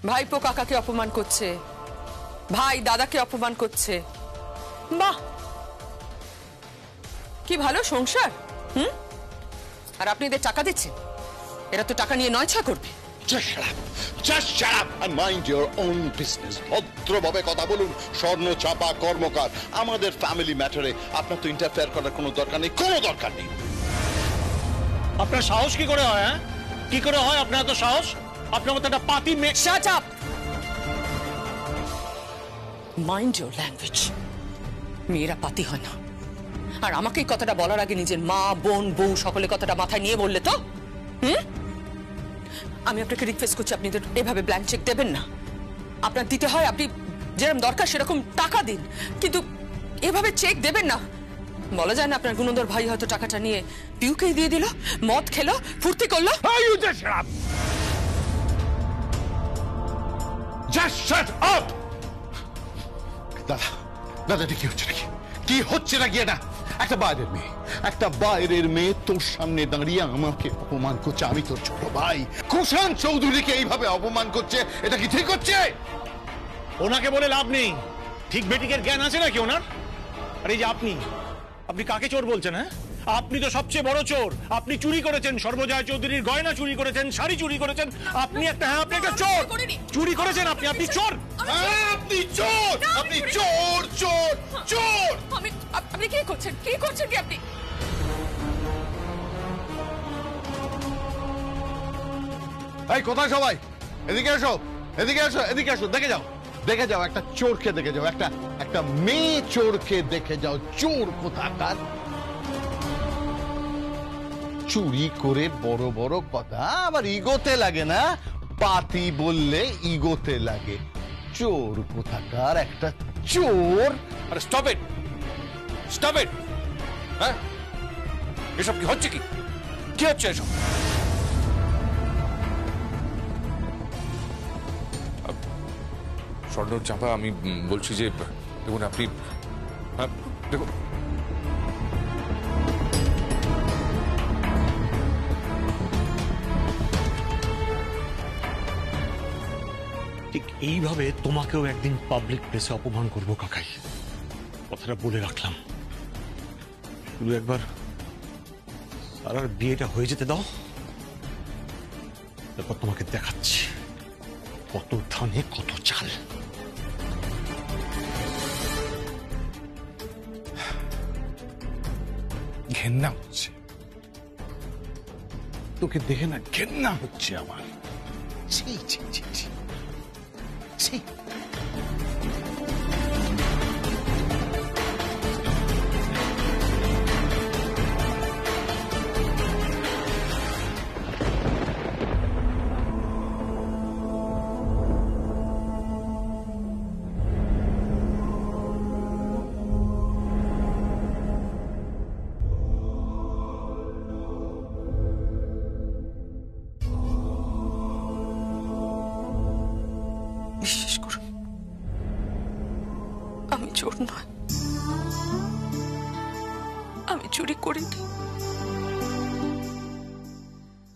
ভাইপো কাকাকে অপমান করছে, ভাই দাদাকে অপমান করছে। বাহ, কি ভালো সংসার। আর আপনি এদের টাকা দিচ্ছেন, এরা তো টাকা নিয়ে নয় ছা করবে। Just shut up and mind your own business. ভদ্রভাবে কথা বলুন স্বর্ণ চাপা কর্মকার। আমাদের ফ্যামিলি ম্যাটারে আপনার তো ইন্টারফেয়ার করার কোনো দরকার নেই, কোনো দরকার নেই। আপনার সাহস কি করে হয়? কি করে হয় আপনার এত সাহস? আপনার মতো একটা পাতি মেয়ে। Shut up, mind your language. মেয়েরা পাতি হয় না। আর আমাকে এই কথাটা বলার আগে নিজের মা, বোন, বউ সকলে কথাটা মাথায় নিয়ে বললে তো। আমি আপনাকে রিকোয়েস্ট করছি, আপনি তো এভাবে ব্ল্যাঙ্ক চেক দেবেন না। আপনার দিতে হয়, আপনি যেরকম দরকার সেরকম টাকা দিন, কিন্তু এভাবে চেক দেবেন না। বলা যায় না আপনার গুণধর ভাই হয়তো টাকাটা নিয়ে পিউকেই দিয়ে দিল, মদ খেলো, ফুর্তি করলো। দাদা, দাদা, কি হচ্ছে নাকি? কি হচ্ছে নাকি? একটা বাইরের মেয়ে তোর সামনে দাঁড়িয়ে আমাকে অপমান করছে। আমি তোর ছোট ভাই কুষাণ চৌধুরীকে এইভাবে অপমান করছে, এটা কি ঠিক হচ্ছে? ওনাকে বলে লাভ নেই। ঠিক বেটিকের জ্ঞান আছে নাকি ওনার? আর এই যে আপনি কাকে চোর বলছেন? হ্যাঁ, আপনি তো সবচেয়ে বড় চোর। আপনি চুরি করেছেন সর্বজয়া চৌধুরীর গয়না, চুরি করেছেন শাড়ি, চুরি করেছেন। আপনি একটা চোর চুরি করেছেন। আপনি চোর, আপনি চোর, আপনি চোর, চোর, চোর। আপনি কি করছেন? কি করছেন কি আপনি? এই কোথায় সবাই? এদিকে এসো, এদিকে এসো, এদিকে এসো। দেখে যাও, দেখে যাও, একটা চোরকে দেখে যাও, একটা মেয়ে চোরকে দেখে যাও। চোর কোথাকার। চুরি করে বড় বড় কথা, আবার ইগোতে লাগে না? পাতি বললে ইগোতে লাগে। চোর কোথাকার একটা চোর। আরে স্টপ ইট, স্টপ ইট। হ্যাঁ, এসব কি হচ্ছে? কি হচ্ছে এসব? স্বর্ণ চাপা, আমি বলছি যে দেখুন আপনি, দেখুন ঠিক এইভাবে তোমাকেও একদিন পাবলিক প্লেসে অপমান করবো কাকাই, কথাটা বলে রাখলাম। শুধু একবার সারার বিয়েটা হয়ে যেতে দাও, তারপর তোমাকে দেখাচ্ছি কত ধানে কত চাল। ঘেন্না হচ্ছে তোকে দেখে, না ঘেন্না হচ্ছে আমার। ছি ছি ছি ছি ছি। বিশ্বাস করুন, আমি চোর নয়, আমি চুরি করিনি।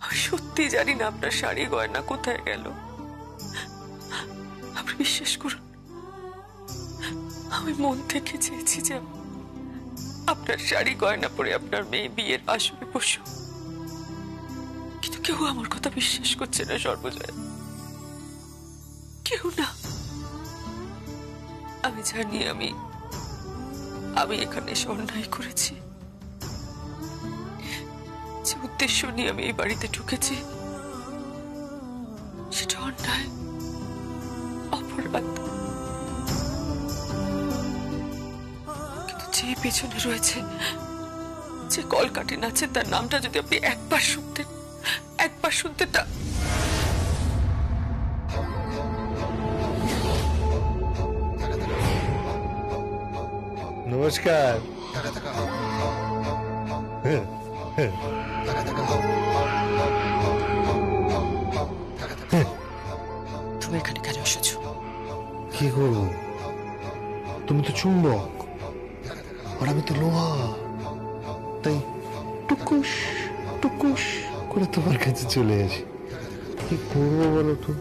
আমি সত্যি জানি না আপনার শাড়ি গয়না কোথায় গেল। আপনি বিশ্বাস করুন, আমি মন থেকে চেয়েছি যে আপনার শাড়ি গয়না পরে আপনার মেয়ে বিয়ের আসরে বসুক, কিন্তু কেউ আমার কথা বিশ্বাস করছে না সর্বজয়া, কেউ না। আমি জানি আমি এখানে এসে অন্যায় করেছি। যে উদ্দেশ্য নিয়ে আমি এই বাড়িতে ঢুকেছি সেটা অন্যায়, অপরাধ। কিন্তু যে পেছনে রয়েছে, যে কলকাঠি নাচে, তার নামটা যদি আপনি একবার শুনতেন তা। নমস্কার। তুমি এখানে কেন এসেছো? কি করবো? তুমি তো চুম্বক আর আমি তো লোহা, তাই টুকুস টুকুস করে তোমার কাছে চলে আসি। কি করবো বলো তো?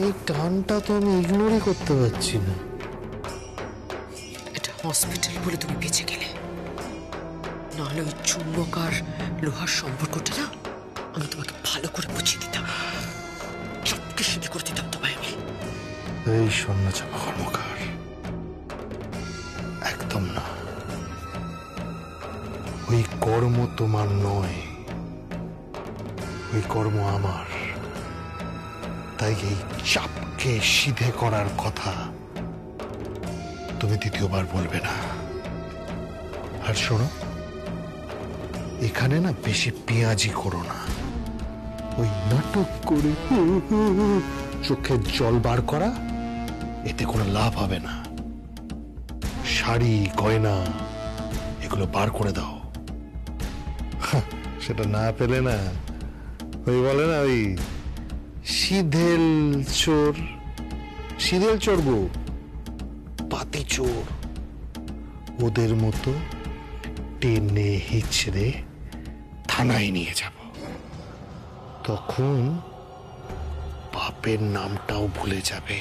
এই টানটা তো আমি ইগনোরই করতে পারছি না। এটা হসপিটাল বলে তুমি বেঁচে গেলে, নাহলে ওই চুম্বক আর লোহার সম্পর্কটা না আমি তোমাকে ভালো করে বুঝিয়ে দিতাম, চটকে সিদ্ধ করে দিতাম তোমায় আমি। এই স্বর্ণচাপা কর্মকার, একদম না। ওই কর্ম তোমার নয়, ওই কর্ম আমার। তাই এই চাপকে সিধে করার কথা তুমি দ্বিতীয়বার বলবে না। আর শোনো, এখানে না বেশি পেঁয়াজি করো না। ওই নাটক করে চোখের জল বার করা, এতে কোনো লাভ হবে না। শাড়ি গয়না এগুলো বার করে দাও। সেটা না পেলে না, ওই বলে না, ওই সিধেল চোর, সিধেল চোর গো, পাতি চোর, ওদের মতো টেনে হিচড়ে থানায় নিয়ে যাব। তখন বাপের নামটাও ভুলে যাবে।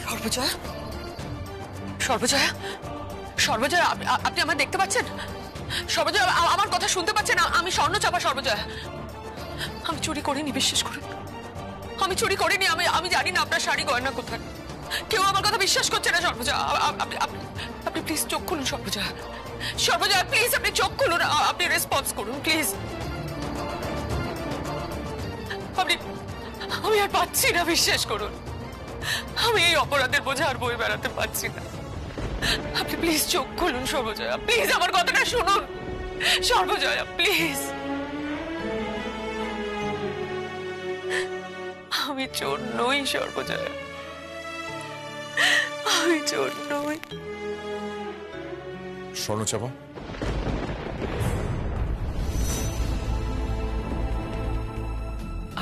সর্বজয়া, সর্বজয়া, সর্বজয়া, আপনি আমায় দেখতে পাচ্ছেন? সর্বজয়া, আমার কথা শুনতে পাচ্ছেন? আমি স্বর্ণচাপা সর্বজয়া। আমি চুরি করিনি, বিশ্বাস করুন, আমি চুরি করিনি। আমি জানি না আপনার শাড়ি গয়না কোথায়। কেউ আমার কথা বিশ্বাস করছে না সর্বজয়া। আপনি প্লিজ চোখ খুলুন সর্বজয়া। সর্বজয়া প্লিজ আপনি চোখ খুলুন, আপনি রেসপন্স করুন প্লিজ। আমি আর পাচ্ছি না, বিশ্বাস করুন। আমি এই অপরাধের বোঝা আর বই বেড়াতে পারছি না। আপনি প্লিজ চোখ খুলুন সর্বজয়া, প্লিজ আমার কথাটা শুনুন সর্বজয়া, প্লিজ। আমি চোর নই সর্বজয়া, আমি চোর নই। স্বর্ণচাপা,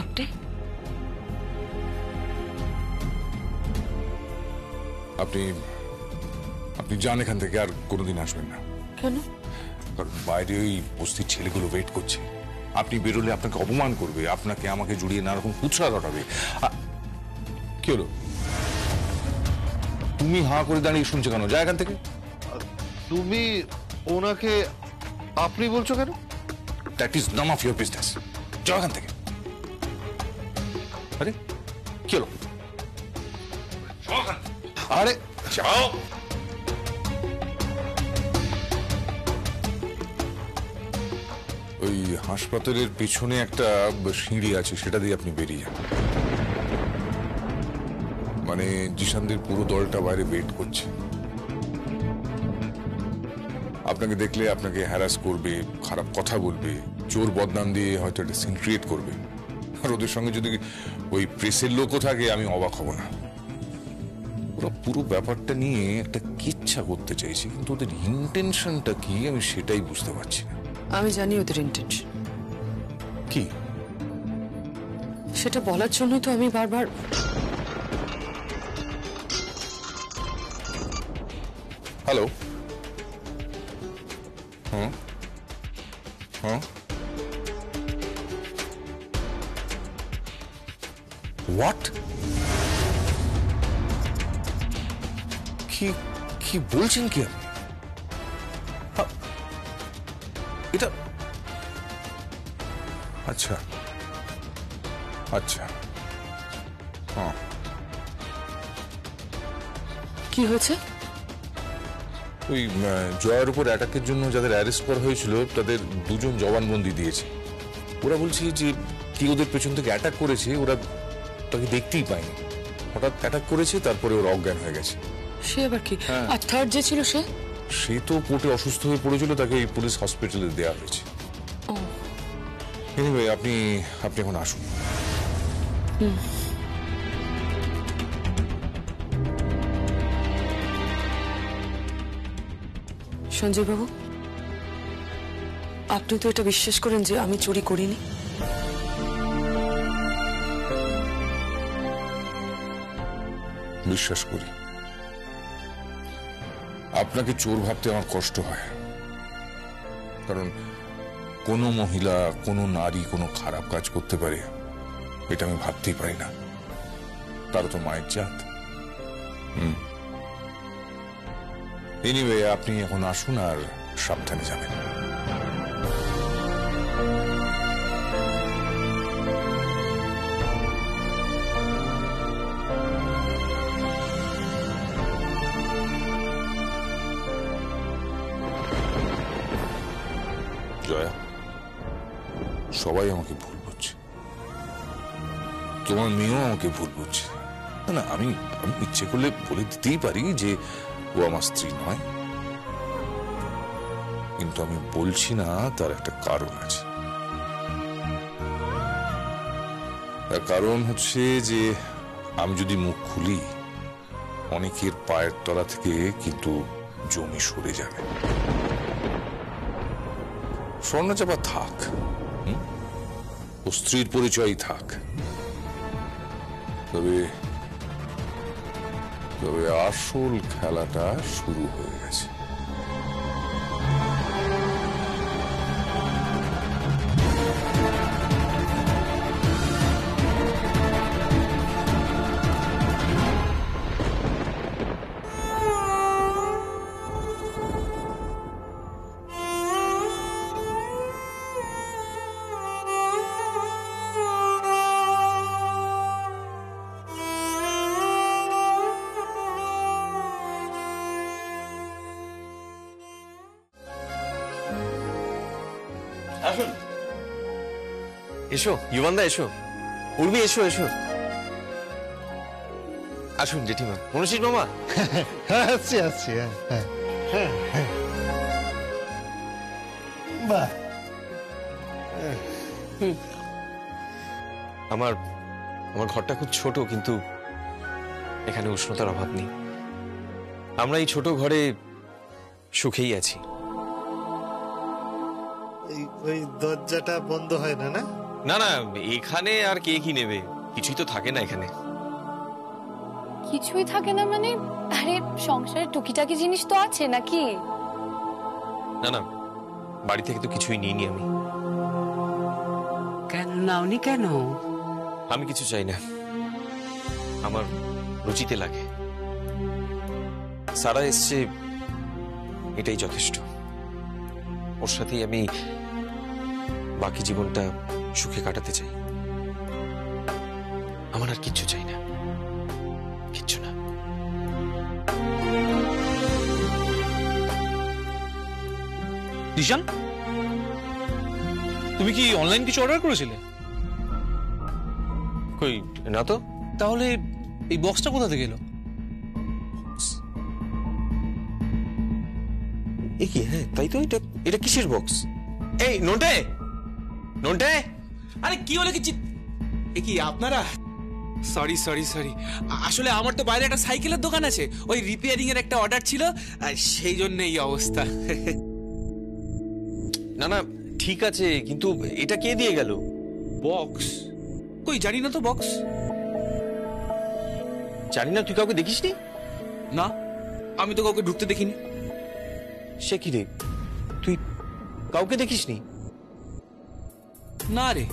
আপনি আপনি আপনি যান এখান থেকে, আর কোনোদিন আসবেন না। কেন? কারণ বাইরে ওই বস্তির ছেলেগুলো ওয়েট করছে। আপনি বেরোলে আপনাকে অপমান করবে, আপনাকে আমাকে জড়িয়ে নানা রকম কুৎসা রটাবে। কি হলো, তুমি হাঁ করে দাঁড়িয়ে শুনছো কেন? যা এখান থেকে। তুমি ওনাকে আপনি বলছো কেন? That is none of your business. যাও এখান থেকে। আরে কি হলো? আরে যাও। ওই হাসপাতালের পেছনে একটা সিঁড়ি আছে, সেটা দিয়ে আপনি বেরিয়ে যান। মানে জিশানদের পুরো দলটা বাইরে ওয়েট করছে। আপনাকে দেখলে আপনাকে হ্যারাস করবে, খারাপ কথা বলবে, চোর বদনাম দিয়ে হয়তো একটা সিন ক্রিয়েট করবে। আর ওদের সঙ্গে যদি ওই প্রেসের লোকও থাকে, আমি অবাক হব না। ওরা পুরো ব্যাপারটা নিয়ে একটা কিচ্ছা করতে চাইছে, কিন্তু ওদের ইন্টেনশনটা কি আমি সেটাই বুঝতে পারছি না। আমি জানি ওদের ইন্টেনশন কি, সেটা বলার জন্যই তো আমি বারবার। হ্যালো, হ্যাঁ হ্যাঁ, হোয়াট? কি কি বলছেন কি আপনি? এটা আচ্ছা আচ্ছা, হ্যাঁ। কি হয়েছে? ওই জয়ের উপর অ্যাটাকের জন্য যাদের অ্যারেস্ট করা হয়েছিল, তাদের দুজন জবানবন্দি দিয়েছে। ওরা বলছে যে কি ওদের পেছন থেকে অ্যাটাক করেছে, ওরা তাকে দেখতেই পায়নি। হঠাৎ অ্যাটাক করেছে, তারপরে ওরা অজ্ঞান হয়ে গেছে। সে আবার কি? আর থার্ড যে ছিল সে তো কোর্টে অসুস্থ হয়ে পড়েছিল, তাকে এই পুলিশ হসপিটালে দেওয়া হয়েছে। এনিওয়ে, আপনি এখন আসুন। সঞ্জয় বাবু, আপনি তো এটা বিশ্বাস করেন যে আমি চুরি করিনি? বিশ্বাস করি। আপনাকে চোর ভাবতে আমার কষ্ট হয়, কারণ কোনো মহিলা, কোনো নারী কোনো খারাপ কাজ করতে পারে এটা আমি ভাবতেই পারি না। তারা তো মায়ের জাত। এনিওয়ে, আপনি এখন আসুন আর সাবধানে যাবেন। জয়া, সবাই আমাকে ভুল বুঝছে, তোমার মেয়েও আমাকে ভুল বুঝছে। না, আমি ইচ্ছে করলে বলে দিতেই পারি যে ও আমার স্ত্রী নয়, কিন্তু আমি বলছি না, তার একটা কারণ আছে। তার কারণ হচ্ছে যে আমি যদি মুখ খুলি, অনেকের পায়ের তলা থেকে কিন্তু জমি সরে যাবে। স্বর্ণচাপা থাক, ও স্ত্রীর পরিচয়ই থাক, তবে আসল খেলাটা শুরু হয়ে গেছে। আসুন, এসো ইউবানদা, এসো উর্মি, এসো এসো। আসুন জেঠিমা, মনসির মামা। আসছি আসছি। বাহ, আমার ঘরটা খুব ছোট, কিন্তু এখানে উষ্ণতার অভাব নেই। আমরা এই ছোট ঘরে সুখেই আছি। ওই দরজাটা বন্ধ হয় না? না না না, এখানে আর কে কি নেবে, কিছুই তো থাকে না এখানে। কিছুই থাকে না মানে? আরে সংসারের টুকিটাকি জিনিস তো আছে নাকি? না না, বাড়ি থেকে তো কিছুই নিইনি আমি। কেন নাওনি কেন? আমি কিছু চাই না, আমার রুচিতে লাগে। সারা এসছে, এটাই যথেষ্ট। ওর সাথেই আমি বাকি জীবনটা সুখে কাটাতে চাই। আমার আর কিচ্ছু চাই না, কিচ্ছু না। দিশান, তুমি কি অনলাইন কিছু অর্ডার করেছিলে? কই না তো। তাহলে এই বক্সটা কোথা থেকে এলো? এ কি? হ্যাঁ তাই তো। এটা কিসের বক্স? এই নন্টে, নন্টে, আরে কি হলো? এ কি আপনারা? সরি সরি সরি, আসলে আমার তো বাইরে একটা সাইকেলের দোকান আছে, ওই রিপেয়ারিং এর একটা অর্ডার ছিল, সেই জন্য এই অবস্থা। না না ঠিক আছে, কিন্তু এটা কে দিয়ে গেল? বক্স? কই জানি না তো বক্স। জানি না, তুই কাউকে দেখিসনি? না, আমি তো কাউকে ঢুকতে দেখিনি। সে কি রে, তুই কাউকে দেখিসনি? না রে।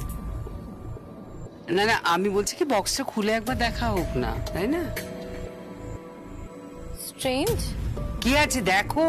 না না, আমি বলছি কি বক্সটা খুলে একবার দেখা হোক না, তাই না? স্ট্রেঞ্জ। কি আছে দেখো।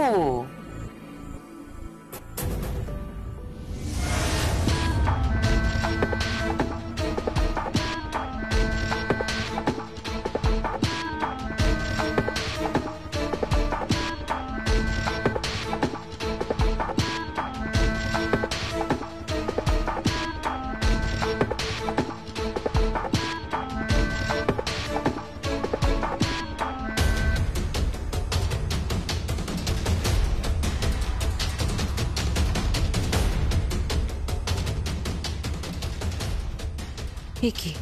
কি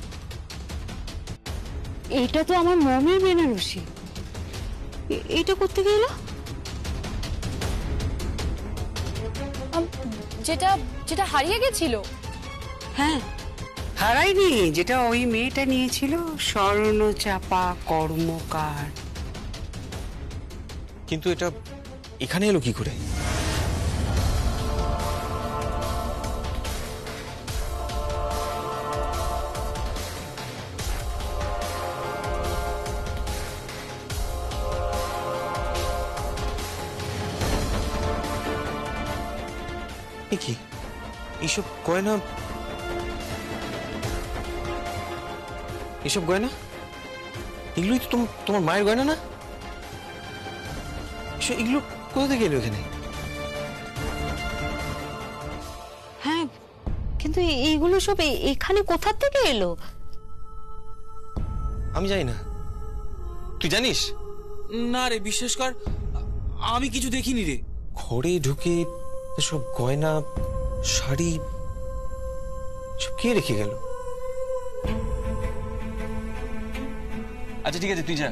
এটা তো আমার মমের বেনারসি। এটা করতে গেল যেটা যেটা হারিয়ে গেছিল। হ্যাঁ হারায়নি, যেটা ওই মেয়েটা নিয়েছিল, স্বর্ণচাপা কর্মকার। কিন্তু এটা এখানে এলো কি করে? কি এইসব গয়না, এসব গয়না এগুলোই তো তোমার মায়ের গয়না না? এগুলো কোথা থেকে এলো এখানে? হ্যাঁ, কিন্তু এইগুলো সব এখানে কোথা থেকে এলো? আমি জানি না, তুই জানিস? না রে, বিশ্বাস কর, আমি কিছু দেখিনি রে। ঘরে ঢুকে সব গয়না, শাড়ি সব কে রেখে গেল? আচ্ছা ঠিক আছে, তুই যা।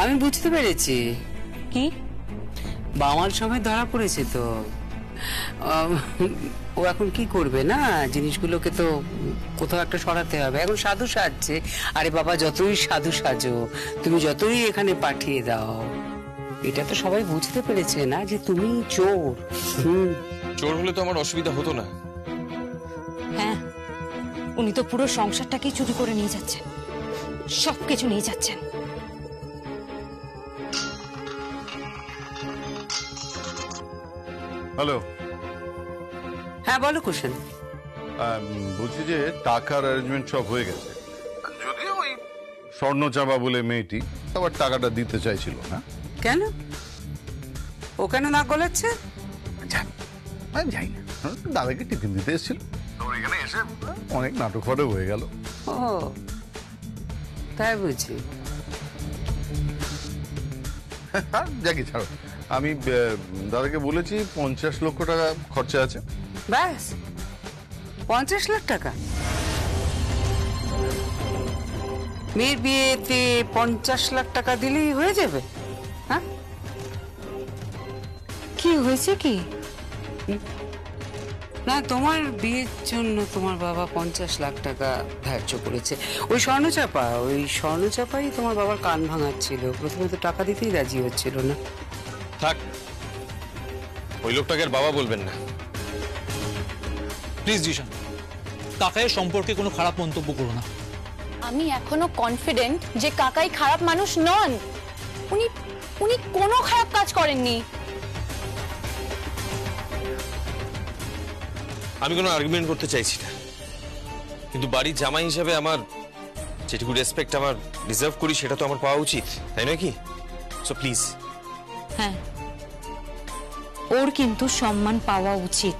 আমি বুঝতে পেরেছি। কি? বামাল সময় ধরা পড়েছে তো। ও এখন কি করবে না, জিনিসগুলোকে তো কোথাও একটা সরাতে হবে। এখন সাধু সাজছে। আরে বাবা, যতই সাধু সাজো, তুমি যতই এখানে পাঠিয়ে দাও, এটা তো সবাই বুঝতে পেরেছে না যে তুমি চোর। চোর হলে তো আমার অসুবিধা হতো না। হ্যাঁ, উনি তো পুরো সংসারটাকেই চুরি করে নিয়ে যাচ্ছেন, সবকিছু নিয়ে যাচ্ছেন। হ্যালো, হ্যাঁ বলো কুশন। বলছি যে টাকার অ্যারেঞ্জমেন্ট সব হয়ে গেছে, যদিও ওই স্বর্ণচাপা বলে মেয়েটি আবার টাকাটা দিতে চাইছিল না। কেন? ও কেন না গলাচ্ছে? আমি যাই না, দাদাকে টিফিন দিতে এসেছিল, তোর এখানে এসে অনেক নাটক ফাটক হয়ে গেল। ও তাই বুঝি। যাকে ছাড়ো, আমি দাদাকে বলেছি 50 লক্ষ টাকা খরচা আছে। ব্যাস 50 লাখ টাকা? মেয়ের বিয়েতে 50 লাখ টাকা দিলেই হয়ে যাবে? হ্যাঁ, কি হয়েছে কি? না, তোমার বিয়ের জন্য তোমার বাবা 50 লাখ টাকা ধার্য করেছে। ওই স্বর্ণচাপাই তোমার বাবার কান ভাঙাচ্ছিল। প্রথমে তো টাকা দিতেই রাজি হচ্ছিল না। থাক, ওই লোকটাকে আর বাবা বলবেন না প্লিজ। জিশান, কাকাইয়ের সম্পর্কে কোনো খারাপ মন্তব্য করো না। আমি এখনো কনফিডেন্ট যে কাকাই খারাপ মানুষ নন। উনি কোনো খারাপ কাজ করেননি। আমি কোনো আর্গুমেন্ট করতে চাইছি না, কিন্তু বাড়ির জামাই হিসাবে আমার যেটুকু রেসপেক্ট আমার ডিজার্ভ করি সেটা তো আমার পাওয়া উচিত, তাই নয় কি? So please. হ্যাঁ, ওর কিন্তু সম্মান পাওয়া উচিত।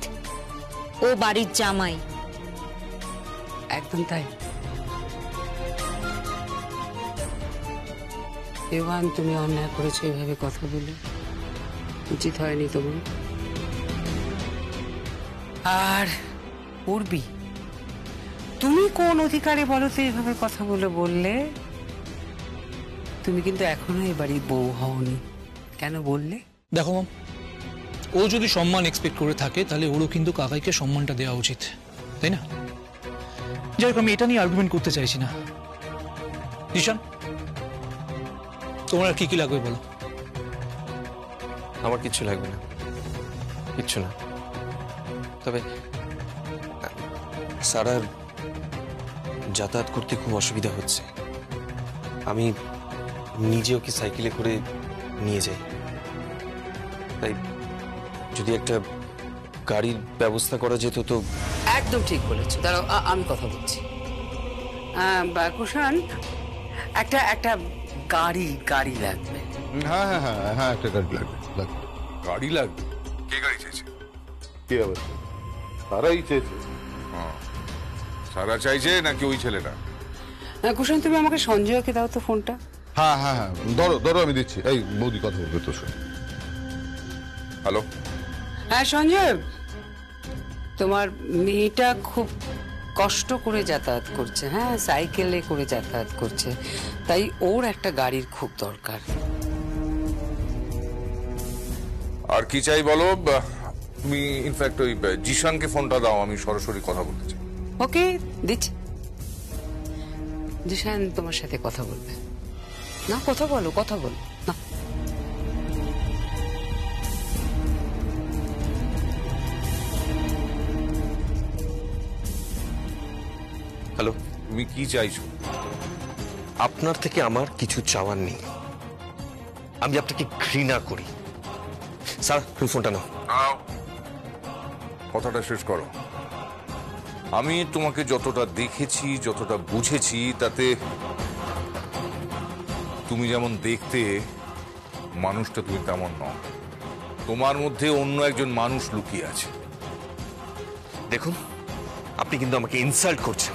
ও বাড়ির জামাই। একদম তাই। এবার তুমি অন্যায় করেছো এভাবে কথা বলে, উচিত হয়নি তোমার। আর পূর্বী, তুমি কোন অধিকারে বলো তো এভাবে কথা বললে? তুমি কিন্তু এখনো এ বাড়ির বউ হওনি, কেন বললে? দেখো মাম, ও যদি সম্মান এক্সপেক্ট করে থাকে তাহলে ওরও কিন্তু কাকাইকে সম্মানটা দেওয়া উচিত, তাই না? যাই হোক, আমি এটা নিয়ে আর্গুমেন্ট করতে চাইছি না। জিশান, তোমার আর কি কি লাগবে বলো? আমার কিচ্ছু লাগবে না, কিচ্ছু না। তবে সারার যাতায়াত করতে খুব অসুবিধা হচ্ছে। আমি নিজে ওকে সাইকেলে করে নিয়ে যাই, তাই যদি একটা গাড়ির ব্যবস্থা করা যেত তো। একদম ঠিক বলেছো। দাঁড়াও, আমি কথা বলছি। কুশান, একটা গাড়ি লাগবে। হ্যাঁ হ্যাঁ হ্যাঁ হ্যাঁ, একটা গাড়ি লাগবে। গাড়ি লাগবে? কে গাড়ি চাইছে? কে আবার? তারাই চেয়েছে। সারা চাইছে নাকি ওই ছেলেটা? কুশান, তুমি আমাকে সঞ্জয়কে দাও তো ফোনটা। হ্যাঁ হ্যাঁ হ্যাঁ, ধরো আমি দিচ্ছি। এই বৌদি কথা বলবে তো। হ্যালো। হ্যাঁ সঞ্জয়, তোমার মেয়েটা খুব কষ্ট করে যাতায়াত করছে। হ্যাঁ, সাইকেলে করে যাতায়াত করছে, তাই ওর একটা গাড়ির খুব দরকার। আর কি চাই বলো? তুমি ইনফ্যাক্ট ওই জিশানকে ফোনটা দাও, আমি সরাসরি কথা বলতে চাই। ওকে, দিচ্ছি। জিশান তোমার সাথে কথা বলবে না? কথা বলো, কথা বলো না। হ্যালো, তুমি কি চাইছো? আপনার থেকে আমার কিছু চাওয়ার নেই। আমি আপনাকে ঘৃণা করি। স্যার, তুমি ফোনটা নাও। কথাটা শেষ করো। আমি তোমাকে যতটা দেখেছি, যতটা বুঝেছি, তাতে তুমি যেমন দেখতে, মানুষটা তুমি তেমন নও। তোমার মধ্যে অন্য একজন মানুষ লুকিয়ে আছে। দেখুন, আপনি কিন্তু আমাকে ইনসাল্ট করছেন।